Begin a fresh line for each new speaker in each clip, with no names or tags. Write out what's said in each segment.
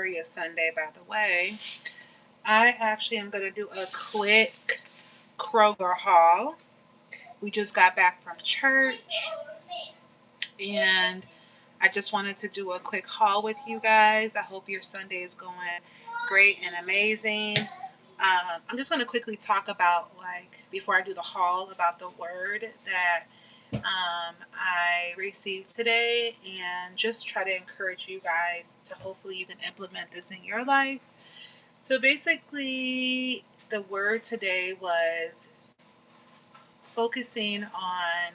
glorious Sunday, by the way. I actually am going to do a quick Kroger haul. We just got back from church, and I just wanted to do a quick haul with you guys. I hope your Sunday is going great and amazing. I'm just going to quickly talk about, like, before I do the haul, about the word that I received today, and just try to encourage you guys to hopefully you can implement this in your life. So basically, the word today was focusing on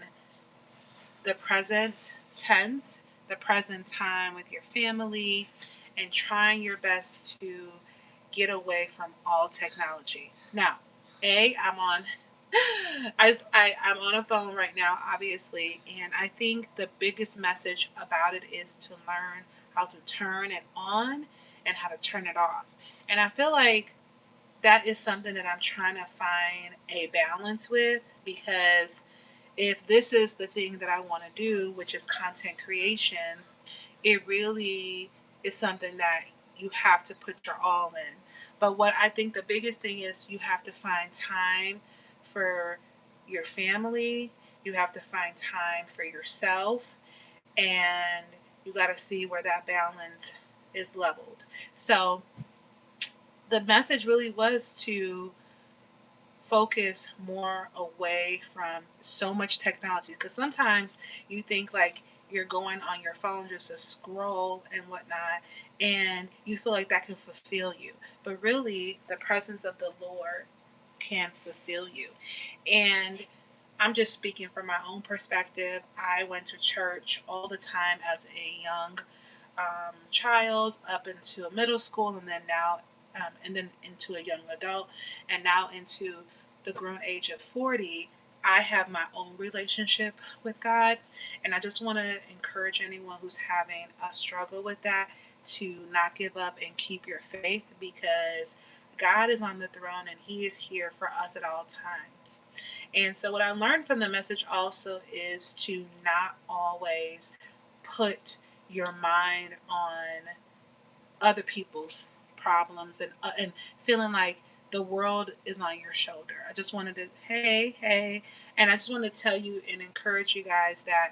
the present tense, the present time with your family, and trying your best to get away from all technology. Now, I'm on I'm on a phone right now, obviously, and I think the biggest message about it is to learn how to turn it on and how to turn it off. And I feel like that is something that I'm trying to find a balance with, because if this is the thing that I want to do, which is content creation, it really is something that you have to put your all in. But what I think the biggest thing is, you have to find time for your family, you have to find time for yourself, and you got to see where that balance is leveled. So the message really was to focus more away from so much technology, because sometimes you think like you're going on your phone just to scroll and whatnot, and you feel like that can fulfill you, but really the presence of the Lord can fulfill you. And I'm just speaking from my own perspective. I went to church all the time as a young child, up into a middle school, and then now, and then into a young adult, and now into the grown age of 40. I have my own relationship with God, and I just want to encourage anyone who's having a struggle with that to not give up and keep your faith, because God is on the throne and He is here for us at all times. And so, what I learned from the message also is to not always put your mind on other people's problems, and feeling like the world is on your shoulder. I just wanted to, hey, and I just want to tell you and encourage you guys that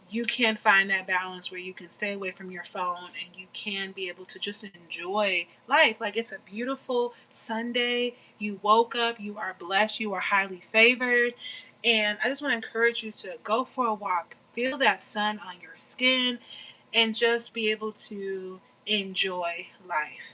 you can find that balance where you can stay away from your phone and you can be able to just enjoy life. Like, it's a beautiful Sunday. You woke up, you are blessed, you are highly favored. And I just want to encourage you to go for a walk, feel that sun on your skin, and just be able to enjoy life.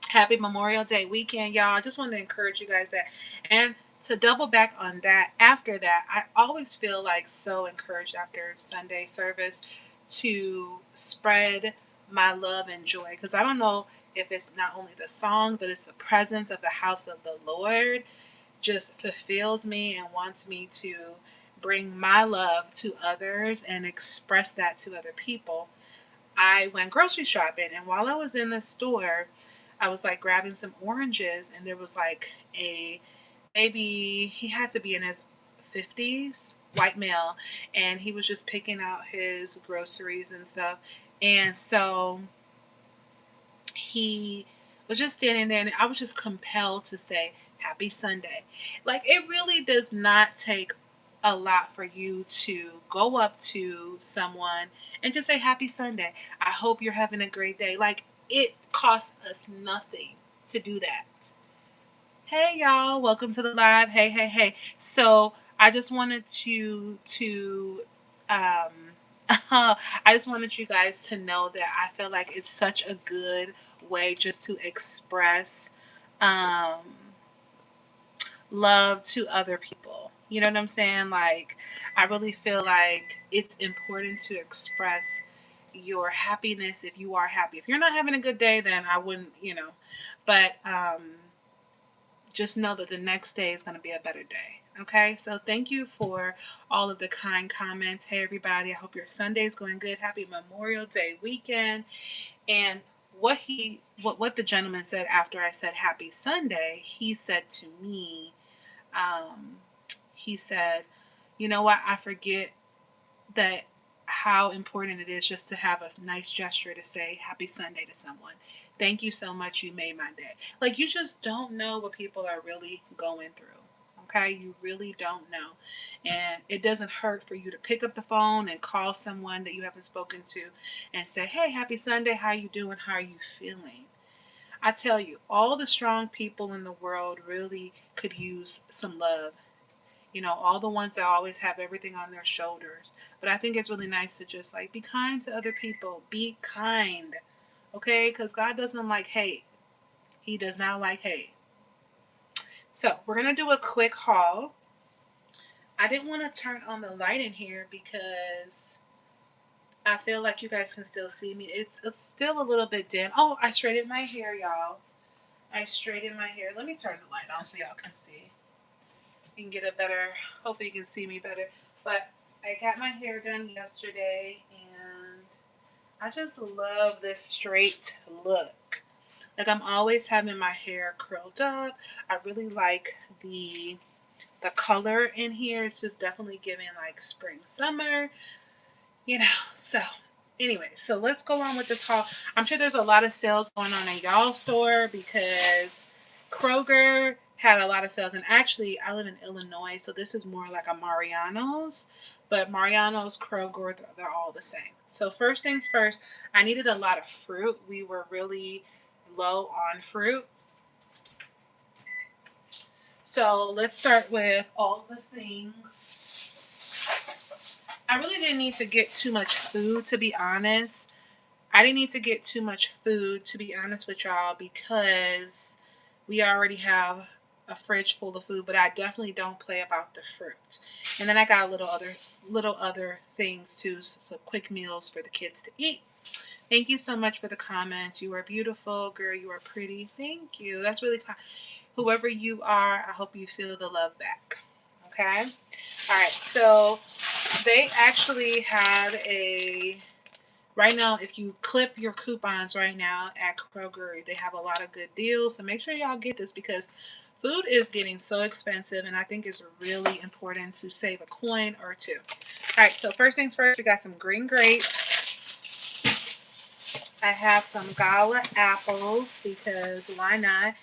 Happy Memorial Day weekend, y'all. I just want to encourage you guys that. And to double back on that, after that, I always feel like so encouraged after Sunday service to spread my love and joy. Because I don't know if it's not only the song, but it's the presence of the house of the Lord just fulfills me and wants me to bring my love to others and express that to other people. I went grocery shopping, and while I was in the store, I was like grabbing some oranges, and there was like a, maybe he had to be in his 50s, white male, and he was just picking out his groceries and stuff. And so he was just standing there, and I was just compelled to say, Happy Sunday. Like, it really does not take a lot for you to go up to someone and just say, Happy Sunday. I hope you're having a great day. Like, it costs us nothing to do that. Hey y'all, welcome to the live. Hey. So I just wanted um I just wanted you guys to know that I feel like it's such a good way just to express um love to other people. You know what I'm saying? Like, I really feel like it's important to express your happiness if you are happy. If you're not having a good day, then I wouldn't. But just know that the next day is going to be a better day. Okay, so thank you for all of the kind comments. Hey, everybody, I hope your Sunday is going good. Happy Memorial Day weekend. And what the gentleman said after I said Happy Sunday, he said to me, um, he said, you know what, I forget that how important it is just to have a nice gesture to say happy Sunday to someone. Thank you so much. You made my day. Like, you just don't know what people are really going through. Okay, you really don't know. And it doesn't hurt for you to pick up the phone and call someone that you haven't spoken to and say, hey, happy Sunday. How you doing? How are you feeling? I tell you, all the strong people in the world really could use some love. You know, all the ones that always have everything on their shoulders. But I think it's really nice to just like be kind to other people. Be kind. Okay? Because God doesn't like hate. He does not like hate. So we're going to do a quick haul. I didn't want to turn on the light in here because I feel like you guys can still see me. It's still a little bit dim. Oh, I straightened my hair, y'all. I straightened my hair. Let me turn the light on so y'all can see. You can get a better, hopefully you can see me better. But I got my hair done yesterday and I just love this straight look. Like, I'm always having my hair curled up. I really like the color in here. It's just definitely giving like spring, summer, you know. So anyway, so let's go on with this haul. I'm sure there's a lot of sales going on in y'all store because Kroger had a lot of sales. And actually, I live in Illinois, so this is more like a Mariano's. But Mariano's, Kroger, they're all the same. So first things first, I needed a lot of fruit. We were really low on fruit. So let's start with all the things. I really didn't need to get too much food, to be honest. I didn't need to get too much food, to be honest with y'all, because we already have a fridge full of food, but I definitely don't play about the fruit. And then I got a little other things too, so quick meals for the kids to eat. Thank you so much for the comments. You are beautiful, girl. You are pretty. Thank you. That's really kind. Whoever you are, I hope you feel the love back. Okay? All right. So they actually have right now, if you clip your coupons right now at Kroger, they have a lot of good deals. So make sure y'all get this because food is getting so expensive, and I think it's really important to save a coin or two. All right, so first things first, we got some green grapes. I have some Gala apples because why not?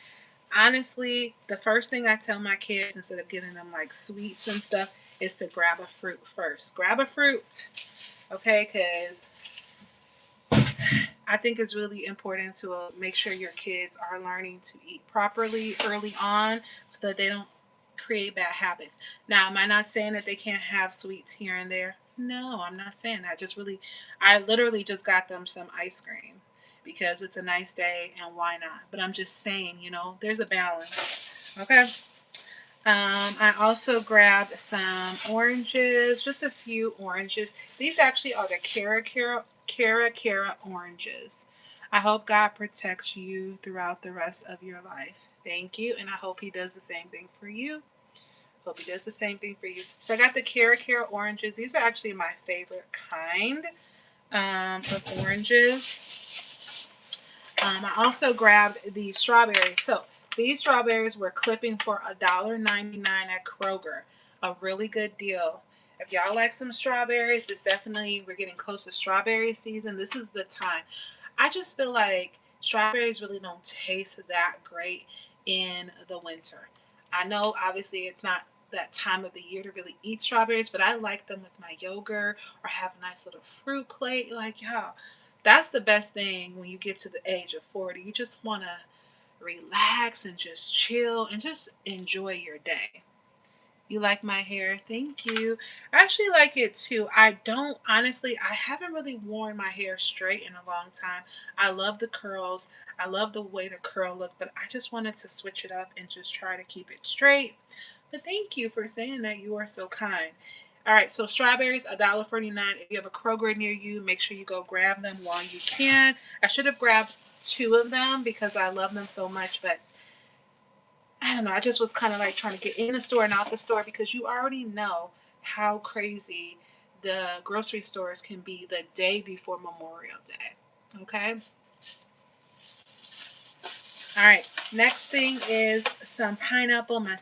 Honestly, the first thing I tell my kids instead of giving them like sweets and stuff is to grab a fruit first. Grab a fruit, okay? Because I think it's really important to make sure your kids are learning to eat properly early on so that they don't create bad habits. Now, am I not saying that they can't have sweets here and there? No, I'm not saying that. I literally just got them some ice cream because it's a nice day and why not? But I'm just saying, there's a balance. Okay. I also grabbed some oranges, just a few oranges. These actually are the Cara oranges. I hope God protects you throughout the rest of your life. Thank you, and I hope He does the same thing for you. Hope He does the same thing for you. So I got the Cara oranges. These are actually my favorite kind of oranges. I also grabbed the strawberries. So these strawberries were clipping for $1.99 at Kroger. A really good deal. If y'all like some strawberries, we're getting close to strawberry season. This is the time. I just feel like strawberries really don't taste that great in the winter. I know obviously it's not that time of the year to really eat strawberries, but I like them with my yogurt or have a nice little fruit plate. Like, y'all, that's the best thing when you get to the age of 40. You just want to relax and just chill and just enjoy your day. You like my hair? Thank you. I actually like it too. I haven't really worn my hair straight in a long time. I love the curls. I love the way the curl look, but I just wanted to switch it up and just try to keep it straight. But thank you for saying that. You are so kind. All right, so strawberries, $1.49. If you have a Kroger near you, make sure you go grab them while you can. I should have grabbed two of them because I love them so much, but I don't know. I just was kind of like trying to get in the store and out the store because you already know how crazy the grocery stores can be the day before Memorial Day. Okay? All right. Next thing is some pineapple. My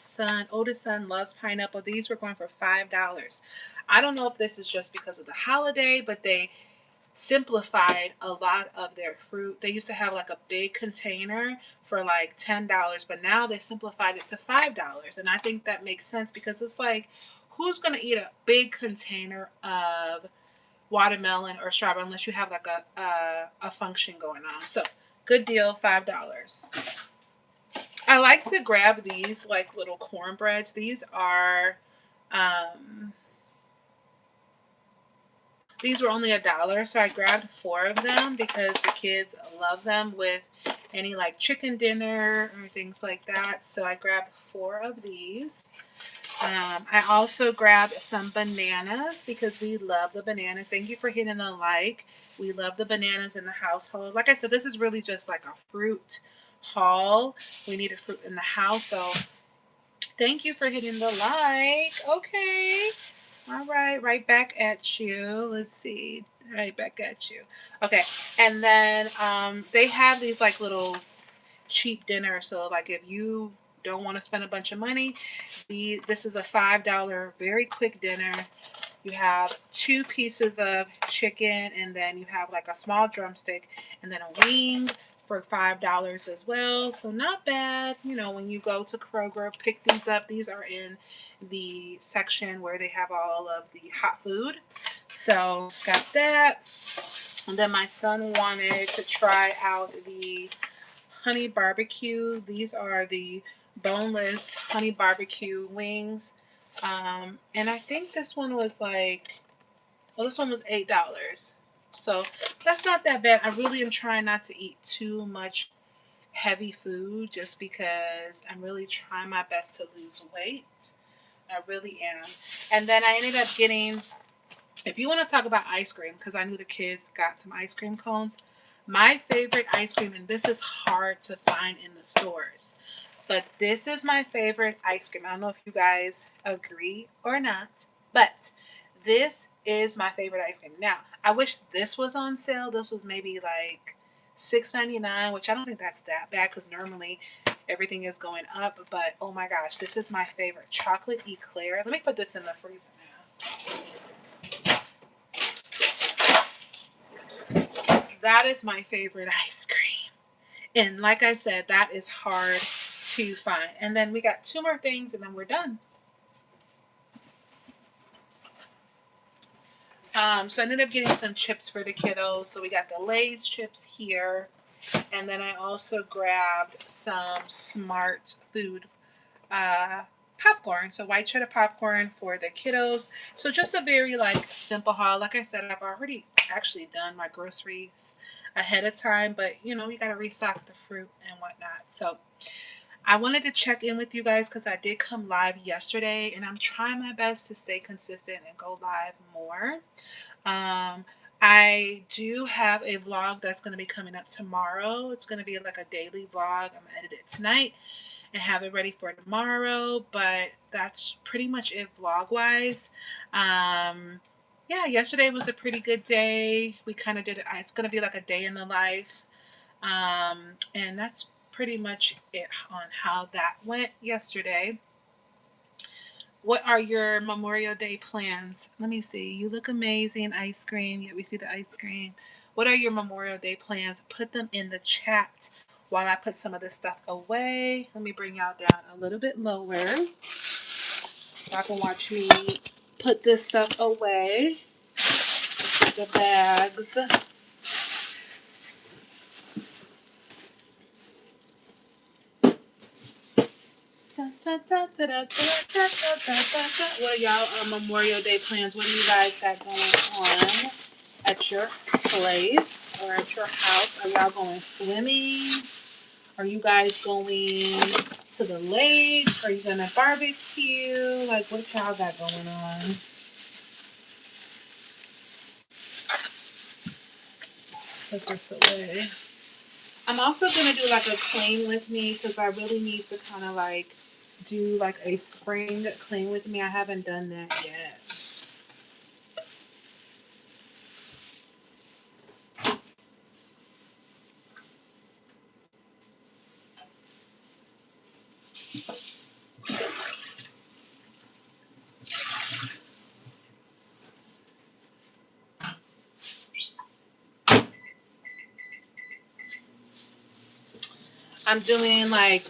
oldest son loves pineapple. These were going for $5. I don't know if this is just because of the holiday, but they simplified a lot of their fruit. They used to have like a big container for like $10, but now they simplified it to $5. And I think that makes sense because it's like, who's going to eat a big container of watermelon or strawberry unless you have like a function going on? So good deal, $5. I like to grab these like little cornbreads. Um, these were only $1, so I grabbed 4 of them because the kids love them with any like chicken dinner or things like that. So I grabbed 4 of these. I also grabbed some bananas because we love the bananas. Thank you for hitting the like. We love the bananas in the household. Like I said, this is really just like a fruit haul. We need a fruit in the house, so thank you for hitting the like. Okay. All right, right back at you. Let's see. Right back at you. Okay. And then they have these like little cheap dinners. So like if you don't want to spend a bunch of money, this is a $5 very quick dinner. You have 2 pieces of chicken, and then you have like a small drumstick, and then a wing for $5 as well. So not bad. You know, when you go to Kroger, pick these up. These are in the section where they have all of the hot food. So got that. And then my son wanted to try out the honey barbecue. These are the boneless honey barbecue wings. And I think this one was like, well, this one was $8. So that's not that bad. I really am trying not to eat too much heavy food just because I'm really trying my best to lose weight. I really am. And then I ended up getting, if you want to talk about ice cream, because I knew the kids got some ice cream cones, my favorite ice cream, and this is hard to find in the stores, but this is my favorite ice cream. I don't know if you guys agree or not, but this is my favorite ice cream. Now, I wish this was on sale. This was maybe like $6.99, which I don't think that's that bad because normally everything is going up. But oh my gosh, this is my favorite chocolate eclair. Let me put this in the freezer now. That is my favorite ice cream. And like I said, that is hard to find. And then we got 2 more things and then we're done. So I ended up getting some chips for the kiddos. So we got the Lay's chips here. And then I also grabbed some Smart Food popcorn. So white cheddar popcorn for the kiddos. So just a very like simple haul. Like I said, I've already actually done my groceries ahead of time, but you know, you got to restock the fruit and whatnot. So I wanted to check in with you guys because I did come live yesterday and I'm trying my best to stay consistent and go live more. Um, I do have a vlog that's going to be coming up tomorrow. It's going to be like a daily vlog. I'm going to edit it tonight and have it ready for tomorrow, but that's pretty much it vlog wise. Yeah, yesterday was a pretty good day. We kind of did it. It's going to be like a day in the life. And that's pretty much it on how that went yesterday. What are your Memorial Day plans? Let me see. You look amazing. Ice cream. Yeah, we see the ice cream. What are your Memorial Day plans? Put them in the chat while I put some of this stuff away. Let me bring y'all down a little bit lower so y'all can watch me put this stuff away. The bags. What are y'all Memorial Day plans? What do you guys got going on at your place or at your house? Are y'all going swimming? Are you guys going to the lake? Are you gonna barbecue? Like what y'all got going on? Put this away. I'm also gonna do like a clean with me because I really need to kind of like do like a spring clean with me. I haven't done that yet. I'm doing like,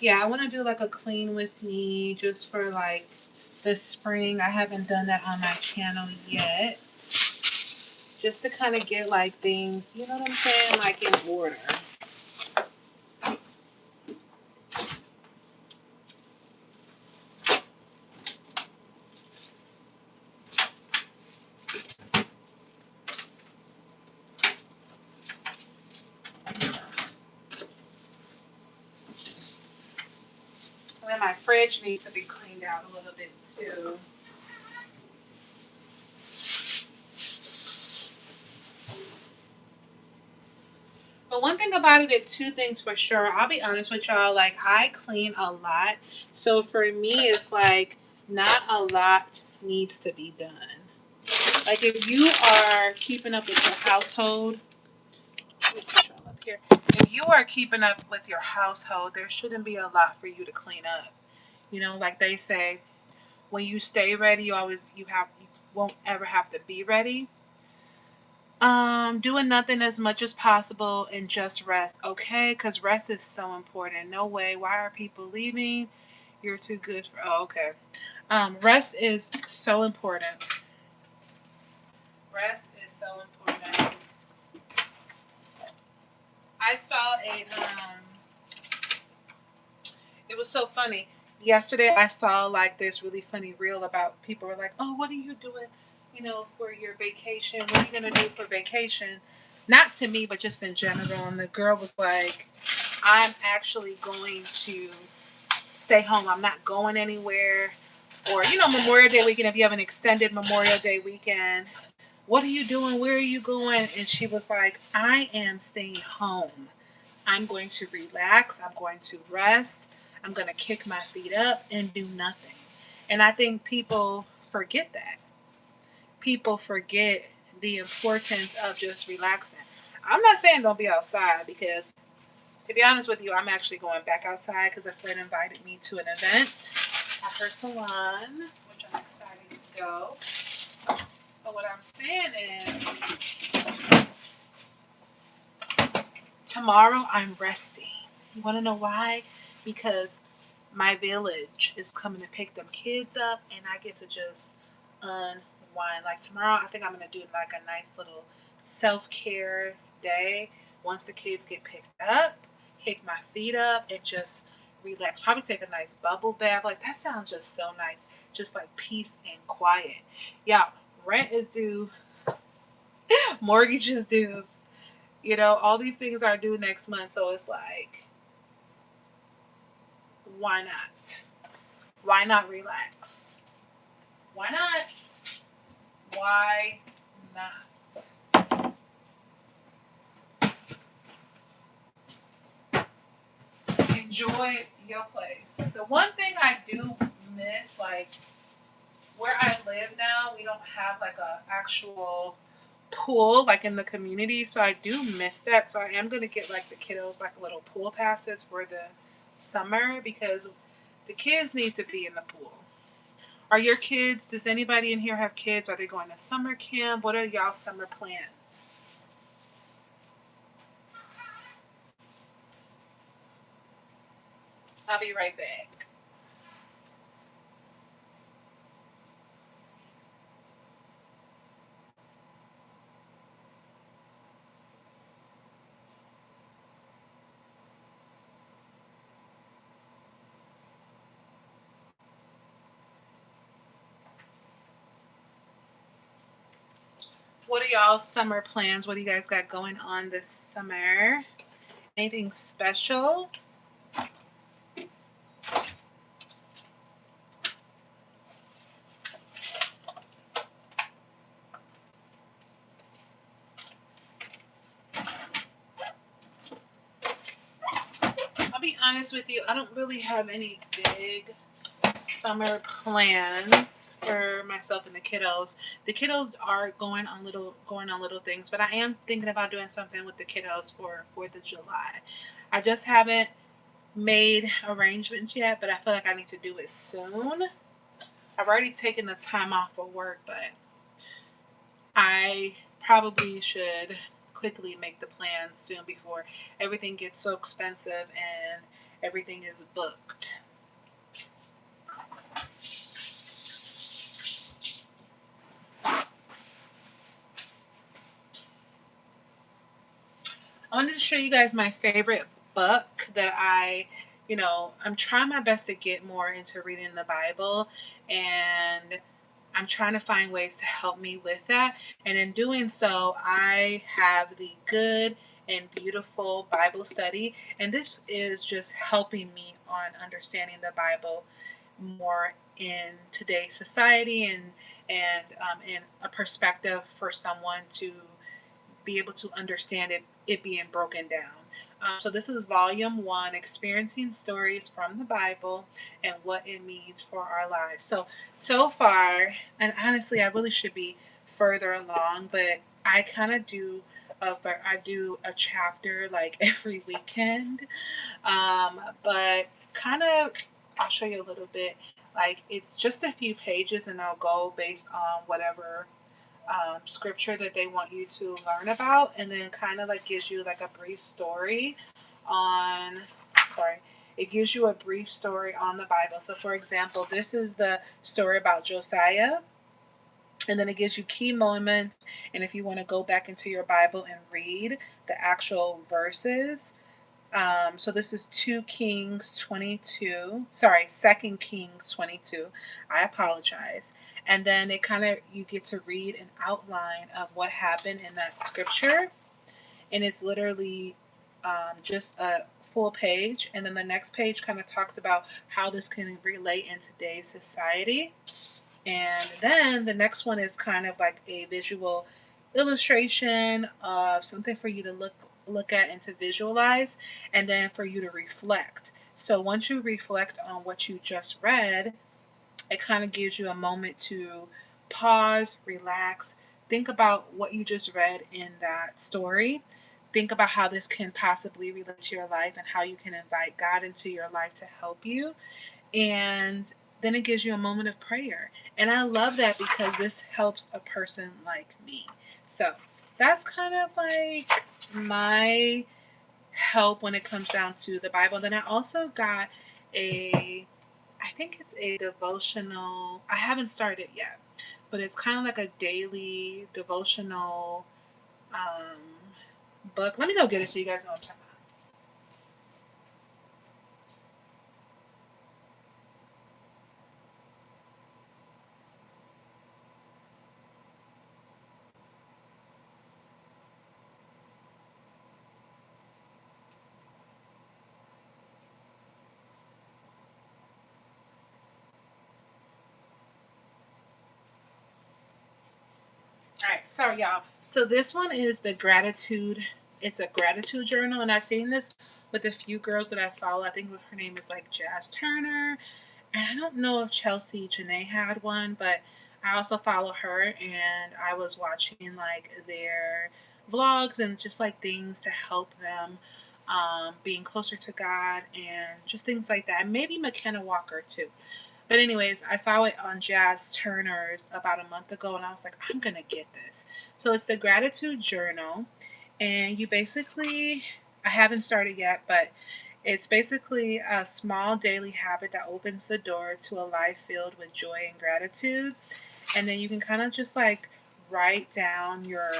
yeah, I want to do like a clean with me just for like the spring. I haven't done that on my channel yet. Just to kind of get like things, you know what I'm saying, like in order. And then my fridge needs to be cleaned out a little bit too. But one thing about it, it's two things for sure. I'll be honest with y'all, like I clean a lot. So for me, it's like not a lot needs to be done. Like if you are keeping up with your household, let me put y'all up here. If you are keeping up with your household, there shouldn't be a lot for you to clean up. You know, like they say, when you stay ready, you won't ever have to be ready. Doing nothing as much as possible and just rest, okay? Because rest is so important. No way. Why are people leaving? You're too good for. Oh, okay. Rest is so important. Rest is so important. I saw it was so funny. Yesterday I saw like this really funny reel about people were like, "Oh, what are you doing, for your vacation? What are you gonna do for vacation?" Not to me, but just in general. And the girl was like, "I'm actually going to stay home. I'm not going anywhere." Or Memorial Day weekend. If you have an extended Memorial Day weekend, what are you doing? Where are you going? And she was like, "I am staying home. I'm going to relax. I'm going to rest. I'm going to kick my feet up and do nothing." And I think people forget that. People forget the importance of just relaxing. I'm not saying don't be outside because, to be honest with you, I'm actually going back outside because a friend invited me to an event at her salon, which I'm excited to go. But what I'm saying is, tomorrow I'm resting. You want to know why? Because my village is coming to pick them kids up and I get to just unwind. Like tomorrow, I think I'm going to do like a nice little self-care day. Once the kids get picked up, kick my feet up and just relax. Probably take a nice bubble bath. Like that sounds just so nice. Just like peace and quiet. Yeah, rent is due. Mortgage is due. All these things are due next month. So it's like, why not? Why not relax? Why not? Why not? Enjoy your place. The one thing I do miss, like where I live now, we don't have like a actual pool like in the community, so I do miss that. So I am gonna get like the kiddos like little pool passes for the summer because the kids need to be in the pool. Are your kids? Does anybody in here have kids? Are they going to summer camp? What are y'all summer plans? I'll be right back. What are y'all summer plans? What do you guys got going on this summer? Anything special? I'll be honest with you, I don't really have any big summer plans for myself and the kiddos. The kiddos are going on little things, but I am thinking about doing something with the kiddos for 4th of July. I just haven't made arrangements yet, but I feel like I need to do it soon. I've already taken the time off of work, but I probably should quickly make the plans soon before everything gets so expensive and everything is booked. I wanted to show you guys my favorite book that I'm trying my best to get more into reading the Bible, and I'm trying to find ways to help me with that. And in doing so, I have the Good and Beautiful Bible Study, and this is just helping me on understanding the Bible more in today's society and in a perspective for someone to be able to understand it being broken down. So this is volume one, experiencing stories from the Bible and what it means for our lives. So far, and honestly, I really should be further along, but I kind of I do a chapter like every weekend. But kind of, I'll show you a little bit. Like it's just a few pages, and I'll go based on whatever scripture that they want you to learn about, and then kind of like gives you like a brief story on, sorry, it gives you a brief story on the Bible. So, for example, this is the story about Josiah, and then it gives you key moments. And if you want to go back into your Bible and read the actual verses, so this is 2 Kings 22. Sorry, 2 Kings 22. I apologize. And then it kind of, you get to read an outline of what happened in that scripture. And it's literally just a full page. And then the next page kind of talks about how this can relate in today's society. And then the next one is kind of like a visual illustration of something for you to look at and to visualize, and then for you to reflect. So once you reflect on what you just read, it kind of gives you a moment to pause, relax, think about what you just read in that story. Think about how this can possibly relate to your life and how you can invite God into your life to help you. And then it gives you a moment of prayer. And I love that because this helps a person like me. So that's kind of like my help when it comes down to the Bible. Then I also got I think it's a devotional. I haven't started yet, but it's kind of like a daily devotional um, book. Let me go get it so you guys know what I'm talking about. All right, sorry, y'all. So this one is the gratitude. It's a gratitude journal, and I've seen this with a few girls that I follow. I think her name is like Jazz Turner, and I don't know if Chelsea Janae had one, but I also follow her, and I was watching like their vlogs and just like things to help them being closer to God and just things like that. And maybe McKenna Walker too. But anyways, I saw it on Jazz Turner's about a month ago, and I was like, I'm gonna get this. So it's the gratitude journal, and you basically, I haven't started yet, but it's basically a small daily habit that opens the door to a life filled with joy and gratitude. And then you can kind of just like write down your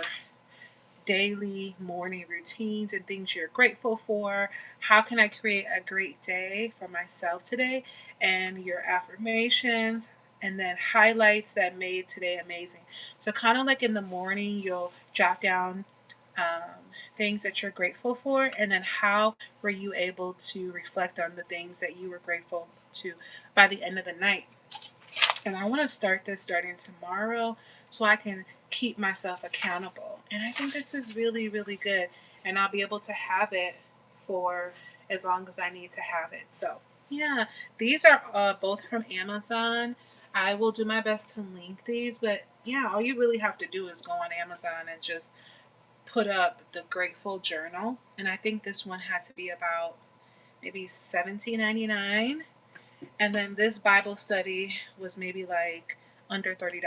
daily morning routines and things you're grateful for. How can I create a great day for myself today? And your affirmations, and then highlights that made today amazing. So, kind of like in the morning, you'll jot down um, things that you're grateful for, and then how were you able to reflect on the things that you were grateful to by the end of the night. And I want to start this starting tomorrow so I can keep myself accountable. And I think this is really, really good. And I'll be able to have it for as long as I need to have it. So, yeah, these are both from Amazon. I will do my best to link these, but yeah, all you really have to do is go on Amazon and just put up the Grateful Journal. And I think this one had to be about maybe $17.99, and then this Bible study was maybe like under $30.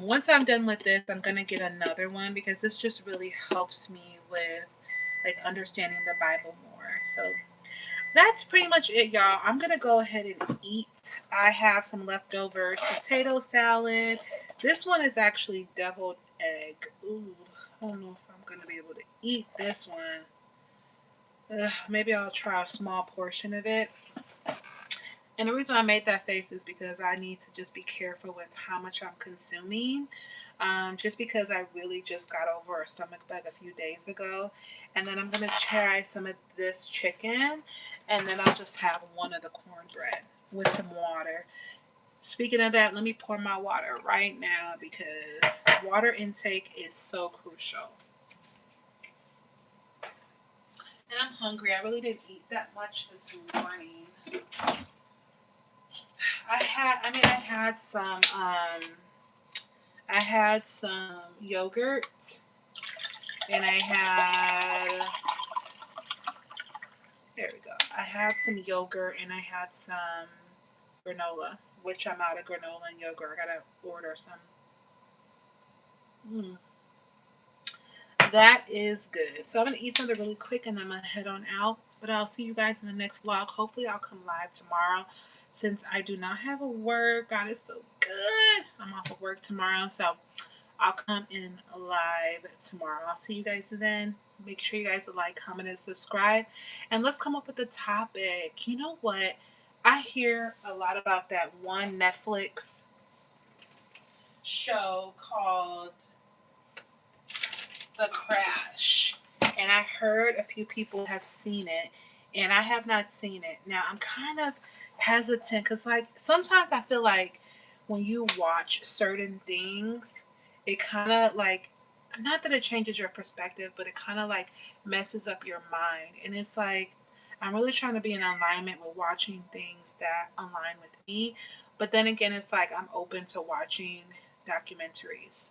Once I'm done with this, I'm gonna get another one because this just really helps me with like understanding the Bible more. So that's pretty much it, y'all. I'm gonna go ahead and eat. I have some leftover potato salad. This one is actually deviled egg. Ooh, I don't know if I'm gonna be able to eat this one. Maybe I'll try a small portion of it. And the reason I made that face is because I need to just be careful with how much I'm consuming. Just because I really just got over a stomach bug a few days ago. And then I'm going to try some of this chicken. And then I'll just have one of the cornbread with some water. Speaking of that, let me pour my water right now because water intake is so crucial. And I'm hungry. I really didn't eat that much this morning. I had some yogurt, and there we go. I had some yogurt, and I had some granola, which I'm out of granola and yogurt. I gotta order some. Mm, that is good. So I'm gonna eat something really quick, and I'm gonna head on out. But I'll see you guys in the next vlog. Hopefully, I'll come live tomorrow. Since I do not have a work, God is so good. I'm off of work tomorrow, so I'll come in live tomorrow. I'll see you guys then. Make sure you guys like, comment, and subscribe. And let's come up with a topic. You know what? I hear a lot about that one Netflix show called The Crash. And I heard a few people have seen it, and I have not seen it. Now, I'm kind of hesitant because, like, sometimes I feel like when you watch certain things, it kind of like, not that it changes your perspective, but it kind of like messes up your mind. And it's like, I'm really trying to be in alignment with watching things that align with me. But then again, it's like I'm open to watching documentaries.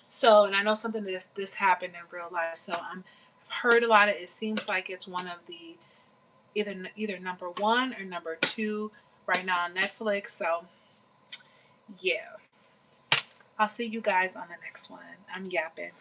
So, and I know something this happened in real life. So I've heard a lot of. It seems like it's one of the either number one or number two right now on Netflix. So yeah, I'll see you guys on the next one. I'm yapping.